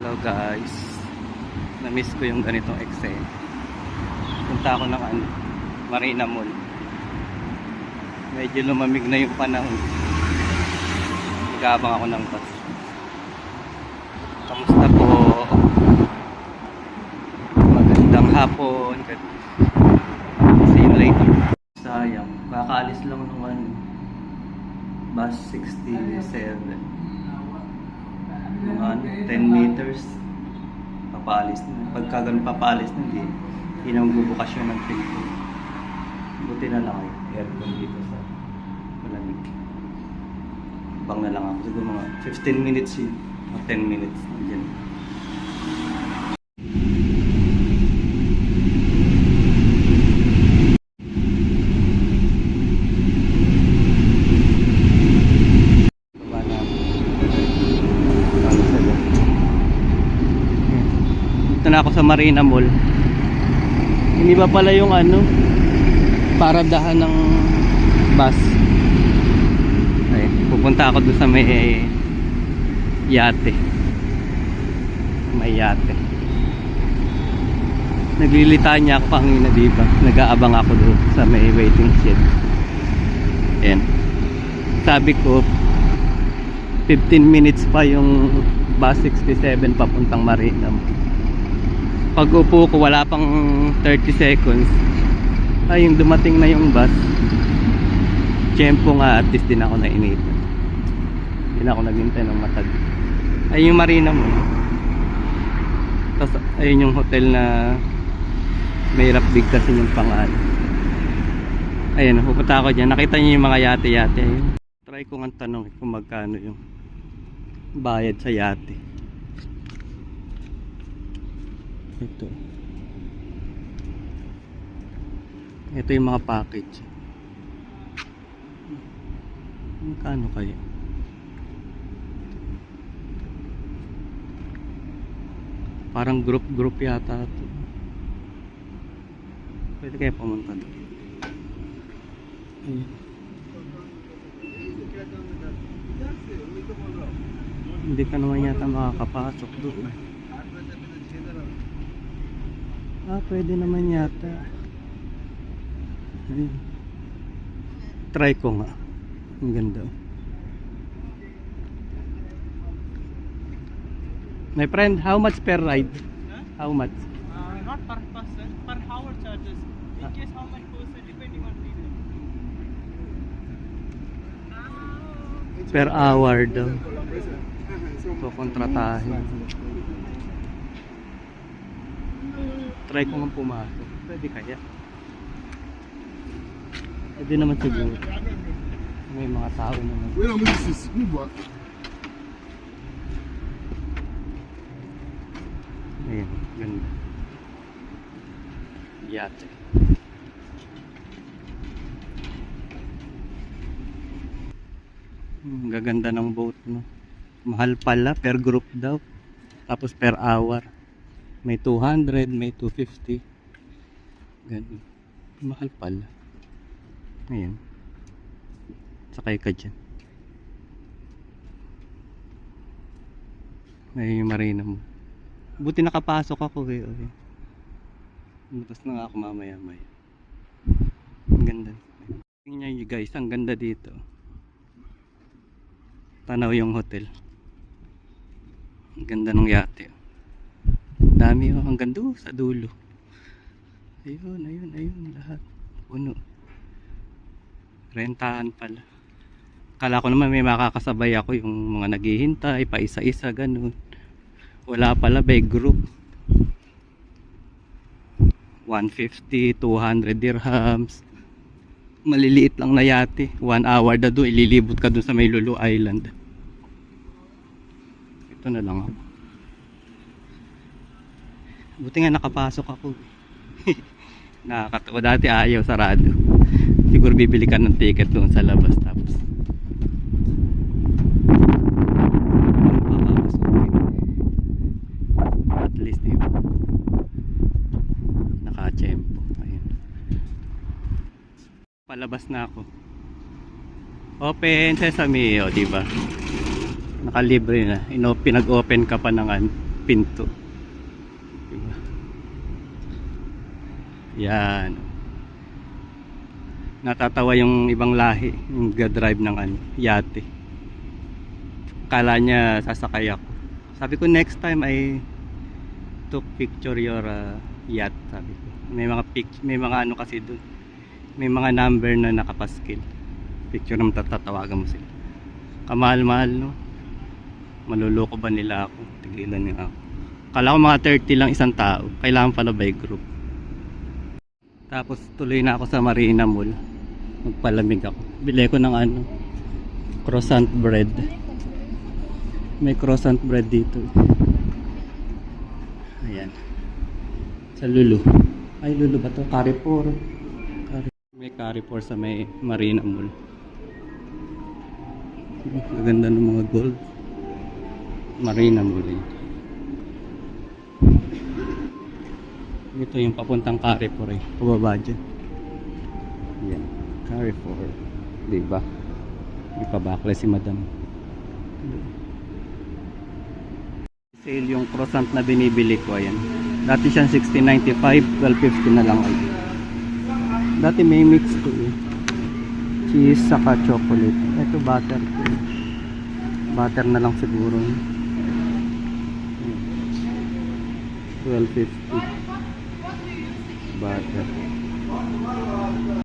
Hello guys, na-miss ko yung ganitong eksena. Punta ako ng Marina Mall. Medyo lumamig na yung panahon. Nag-aabang ako ng bus. Kamusta po? Magandang hapon. See you later. Sayang, kakaalis lang naman bus 67. Mga 10 meters papalis na. Pagka ganun papalis na, hindi na magbubukas yun ng pinto. Buti na lang aircon dito sa malamig. Bang na lang ako, siguro mga 15 minutes yun o 10 minutes nandiyan. Na ako sa Marina Mall. Hindi ba pala yung paradahan ng bus. Ay, pupunta ako doon sa may yate. May yate. Naglilitaan niya ako kanina, diba? Nag-aabang ako doon sa may waiting shed. Ayan. Sabi ko 15 minutes pa yung bus 67 papuntang Marina Mall. Pag upo ko wala pang 30 seconds ay yung dumating na yung bus. Tiyempo nga, at least din ako nainitan. Hindi na ako naghintay ng matag. Ay yung Marina Mall. Tapos ayun yung hotel na may rapbig kasi yung pangalan. Ayun, pupunta ako dyan. Nakita niyo yung mga yate-yate. Ayun. Try ko nga tanong kung magkano yung bayad sa yate. Ito yung mga package. Magkano kaya? Parang group yata ito. Pwede kaya pumunta doon. Hindi ka naman yata makakapasok doon. Pwede naman yata. Ayun. Try ko nga. Ang ganda. My friend, how much per ride? How much? Not per person, per hour charges. In case how much person depending on period. Per hour daw. Kukontratahin. Try ko nga pumasok. Pwede kaya? Pwede naman siguro. May mga tao naman. Ayan, ganda. Yate. Gaganda ng boat, no? Mahal pala, per group daw. Tapos per hour. May 200, may 250. Ganun. Mahal pala. Ayan. Sakay ka dyan. May Marina Mall. Buti nakapasok ako eh. Butas na nga ako mamaya-maya. Ang ganda. Tingnan nyo guys, ang ganda dito. Tanaw yung hotel. Ang ganda ng yate. Dami hanggang doon sa dulo. Ayun lahat. Puno. Rentahan pala. Kala ko naman may makakasabay ako yung mga naghihintay pa isa-isa ganun. Wala pala, by group. 150, 200 dirhams. Maliliit lang na yate. 1 hour na doon, ililibot ka doon sa may Lulu Island. Ito na lang ako. Buti nga nakapasok ako. Nakakatawa, dati ayaw, sarado. Siguro bibili ka ng ticket doon sa labas tapos at least diba naka-tiyempo. Ayun. Palabas na ako. Open sesame, o diba? Nakalibre na. Pinag-open ka pa ng pinto. Diba? Yan. Natatawa yung ibang lahi, yung drive ng yate. Kala niya sasakay ako. Sabi ko next time I took picture your yacht, sabi ko. May mga ano kasi doon. May mga number na nakapaskil. Picture na matatawagan mo sila. Kamahal-mahal, no? Maluloko ba nila ako? Tigilan niya ako. Kala ko mga 30 lang isang tao. Kailangan pala by group. Tapos tuloy na ako sa Marina Mall. Magpalamig ako. Bili ko ng croissant bread. May croissant bread dito. Ayan. Sa Lulu. Ay, Lulu ba to? Carrefour. May Carrefour sa may Marina Mall. Maganda ng mga gold. Marina Mall. Ito yung papuntang Carrefour eh. Pababa dyan. Yan. Carrefour. Diba? Ipabakla si madam. Sale yung croissant na binibili ko. Ayan. Dati siyang 16.95. 12.50 na lang. Dati may mix to eh. Cheese saka chocolate. Ito butter to. Butter na lang siguro. 12.50 butter.